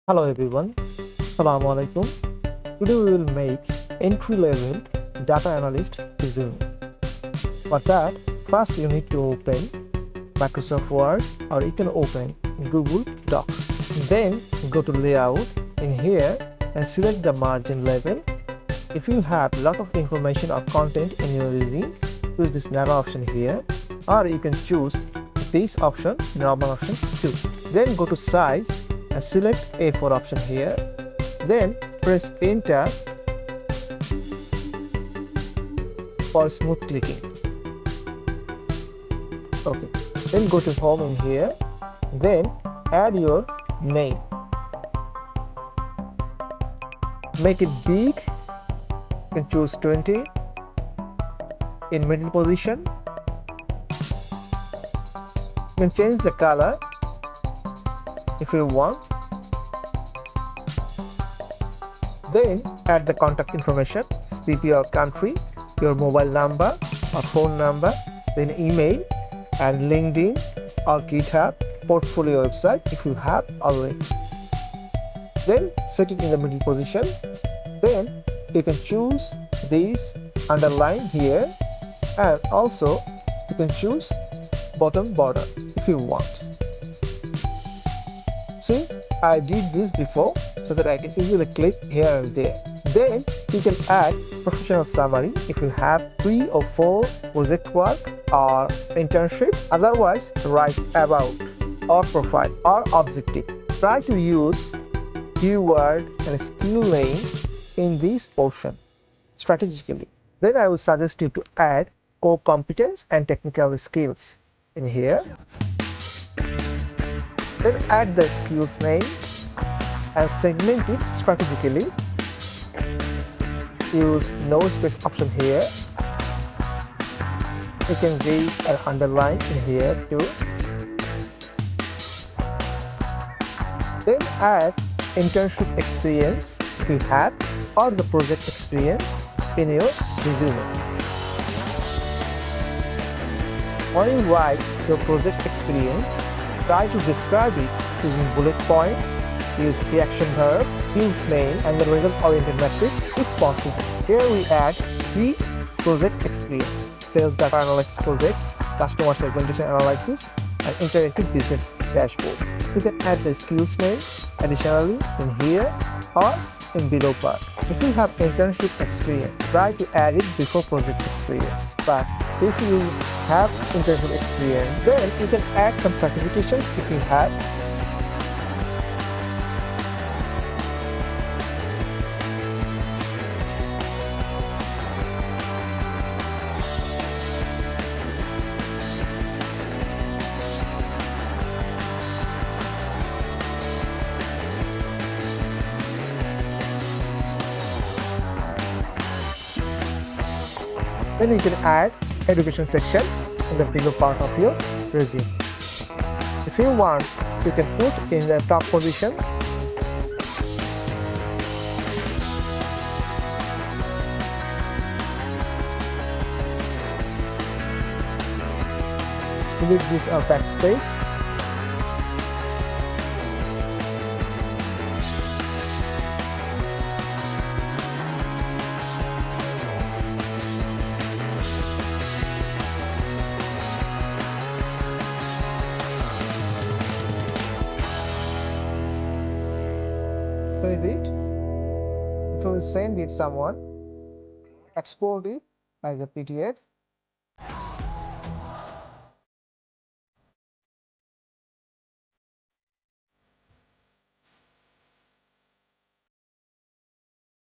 Hello everyone, Assalamu alaikum. Today we will make entry-level data analyst resume. For that, first you need to open Microsoft Word or you can open Google Docs. Then go to layout in here and select the margin level. If you have a lot of information or content in your resume, choose this narrow option here, or you can choose this option, normal option too. Then go to size and select A4 option here. Then press enter for smooth clicking. Okay. Then go to home in here. Then add your name. Make it big. You can choose 20. In middle position. You can change the color if you want. Then add the contact information, city or country, your mobile number or phone number, then email and LinkedIn or GitHub portfolio website if you have already. Then set it in the middle position. Then you can choose this underline here, and also you can choose bottom border if you want. See, I did this before so that I can easily click here and there. Then you can add professional summary if you have 3 or 4 project work or internship. Otherwise, write about or profile or objective. Try to use keyword and skill name in this portion strategically. Then I will suggest you to add core competence and technical skills in here. Then add the skills name and segment it strategically. Use no space option here. You can give an underline in here too. Then add internship experience if you have or the project experience in your resume. When you write your project experience, try to describe it using bullet point, use reaction verb, fields name, and the result-oriented matrix if possible. Here we add 3 project experience: sales data analysis projects, customer segmentation analysis, and interactive business dashboard. You can add the skills name additionally in here or in below part. If you have internship experience, try to add it before project experience. But if you have internship experience, then you can add some certifications if you have. Then you can add education section in the below part of your resume. If you want, you can put in the top position. Delete this backspace. Save it. If you will send it someone, export it as a PDF